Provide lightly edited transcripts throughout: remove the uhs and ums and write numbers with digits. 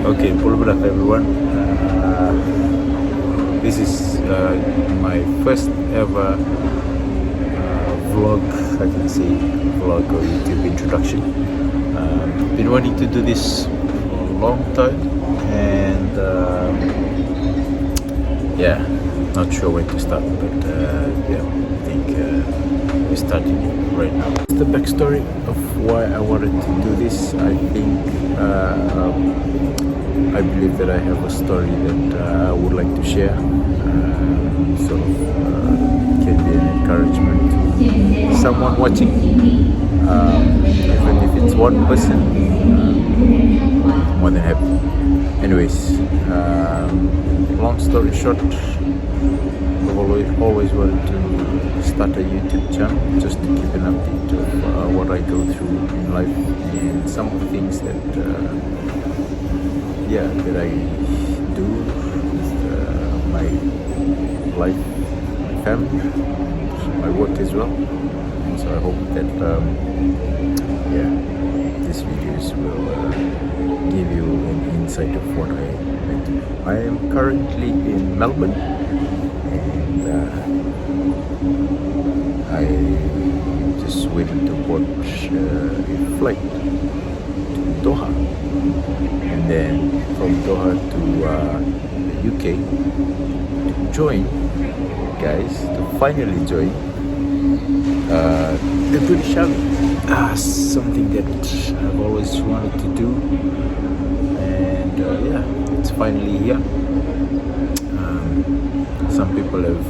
Okay, pull it up everyone. This is my first ever vlog, I can say vlog or YouTube introduction. Been wanting to do this for a long time, and yeah, not sure when to start, but yeah, I think we're starting right now. The backstory of why I wanted to do this, I think I believe that I have a story that I would like to share, sort of can be an encouragement to someone watching, even if it's one person, more than happy. Anyways, long story short, I've always wanted to start a YouTube channel just to keep an update of what I go through in life and some of the things that that I do with my life, my family, my work as well. And so I hope that these videos will give you an insight of what I do. I am currently in Melbourne, and I just waiting to board a flight to Doha, and then from Doha to the UK to join, to finally join the British Army. Something that I've always wanted to do, and it's finally here. Some people have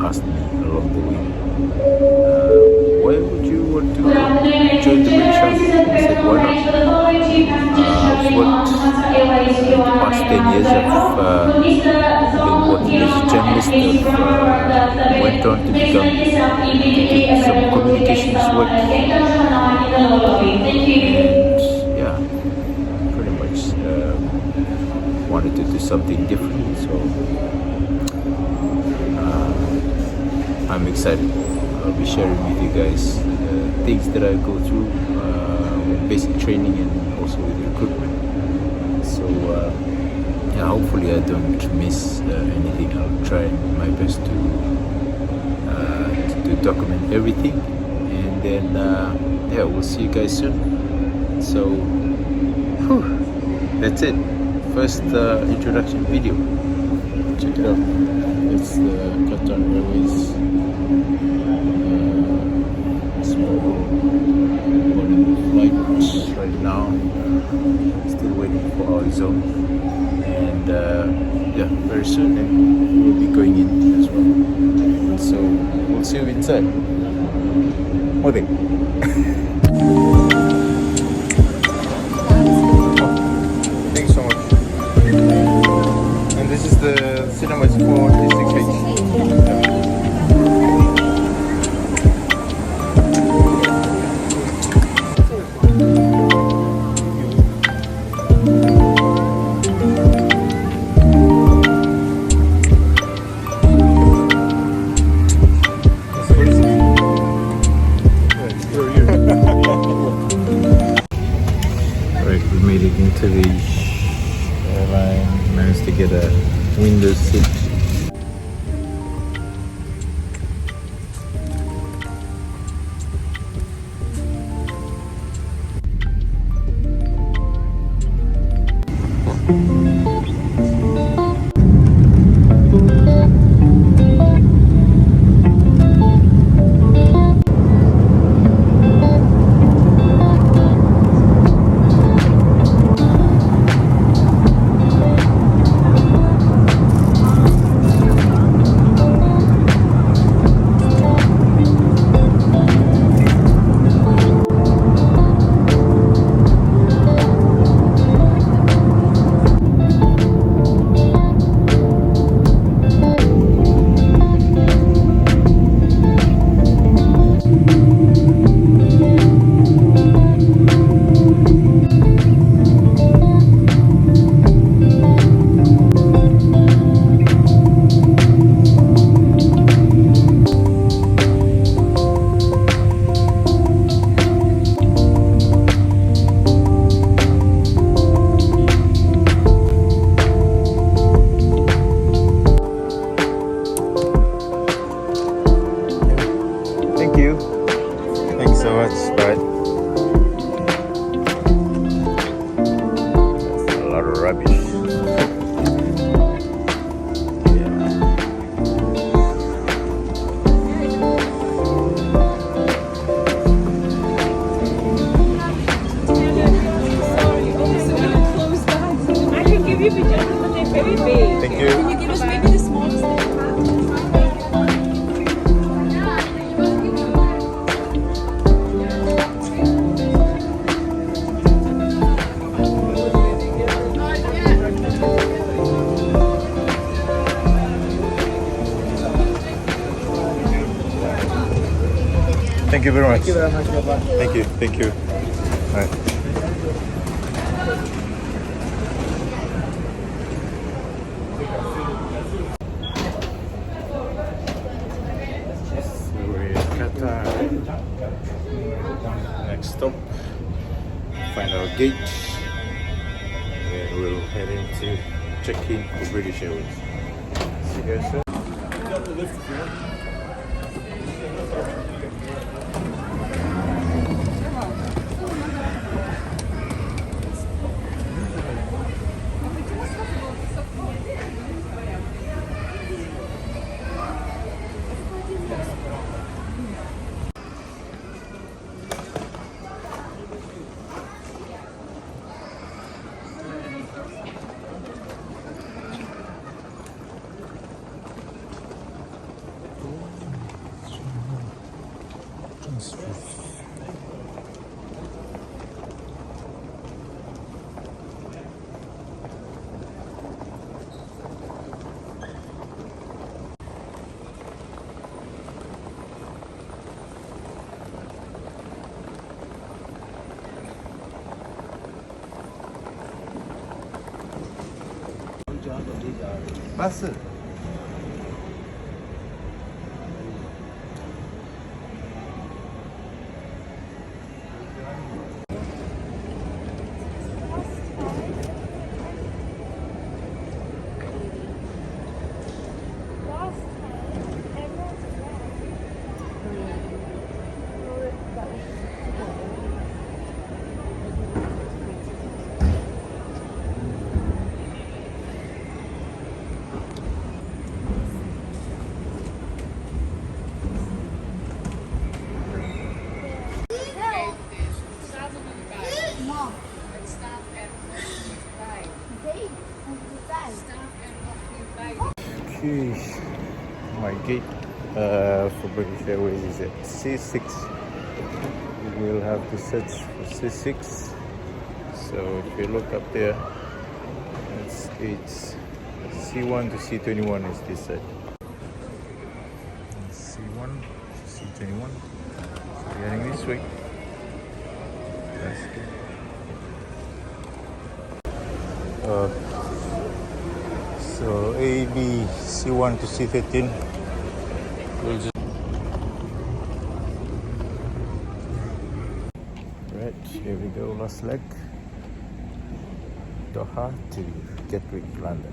asked me along the way, why would you want to join the British Army? I said, why not? I've worked the past 10 years. I've been working as a journalist. I went on to become some communications work. And pretty much wanted to do something different. So I'm excited. I'll be sharing with you guys things that I go through with basic training and also with recruitment. So hopefully I don't miss anything. I'll try my best to document everything, and then we'll see you guys soon. So that's it. First introduction video. Check it out. It's the Qatar Airways small boarding flight right now. Still waiting for our zone, and very soon then we'll be going in as well. So we'll see you inside. Morning. Thanks so much. And this is the cinema, it's 426H. Into the airline, managed to get a window seat. Thank you. Can you give us maybe the smallest that you have? Thank you very much. Thank you very much. Thank you. Thank you. All right. So we're in Qatar. Next stop, find our gate. Then we'll head into check-in for British Airways. See you guys soon. Nasıl? Okay, my gate for British Airways is at C6. We will have to search for C6. So if you look up there, it's gates C1 to C21 is this side. C1 to C21. So we're heading this way. That's good. So A, B, C1 to C13. We'll just right, here we go, last leg. Doha to Gatwick, London.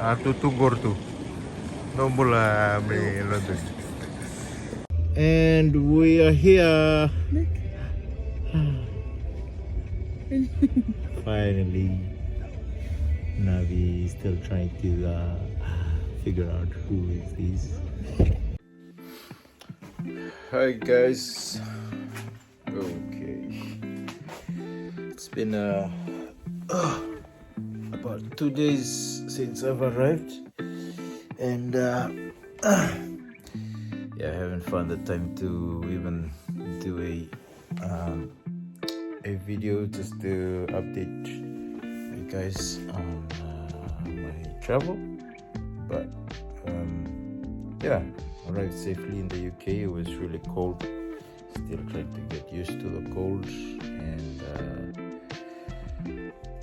Tutunggor tu. Nomula may London. And we are here. Finally. Navi is still trying to figure out who is this. Hi guys. Okay. It's been about 2 days since I've arrived, and yeah, I haven't found the time to even do a video just to update you guys on my travel. But yeah, arrived safely in the UK. It was really cold. Still trying to get used to the cold, and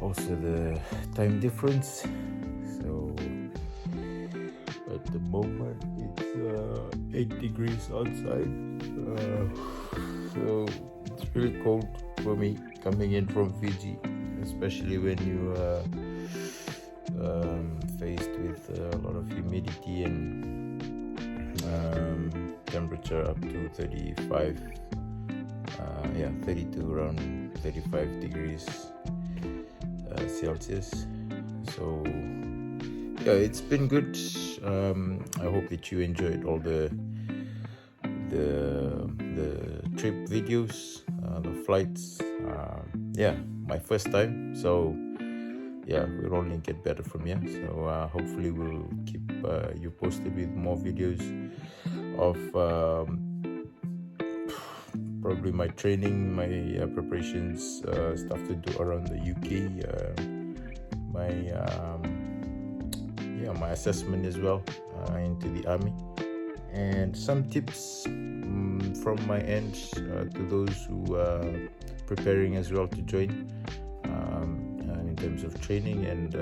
also the time difference. So at the moment it's 8 degrees outside, so it's really cold for me coming in from Fiji, especially when you faced with a lot of humidity and temperature up to 35, 32, around 35 degrees Celsius. So yeah, it's been good. I hope that you enjoyed all the trip videos, the flights. Yeah, my first time, so yeah, we'll only get better from here. So hopefully we'll keep you posted with more videos of probably my training, my preparations, stuff to do around the UK, my assessment as well into the army, and some tips from my end to those who are preparing as well to join in terms of training and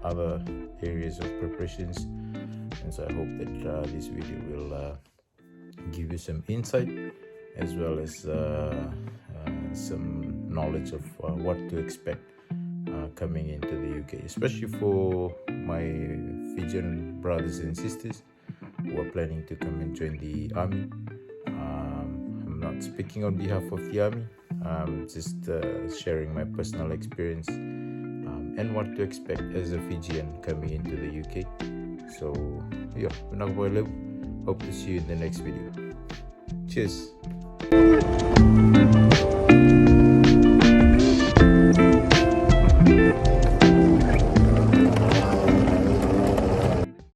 other areas of preparations. And so I hope that this video will give you some insight as well as some knowledge of what to expect coming into the UK, especially for my Fijian brothers and sisters who are planning to come and join the army. I'm not speaking on behalf of the army, just sharing my personal experience and what to expect as a Fijian coming into the UK. So yeah, Baleilevuka. Hope to see you in the next video. Cheers.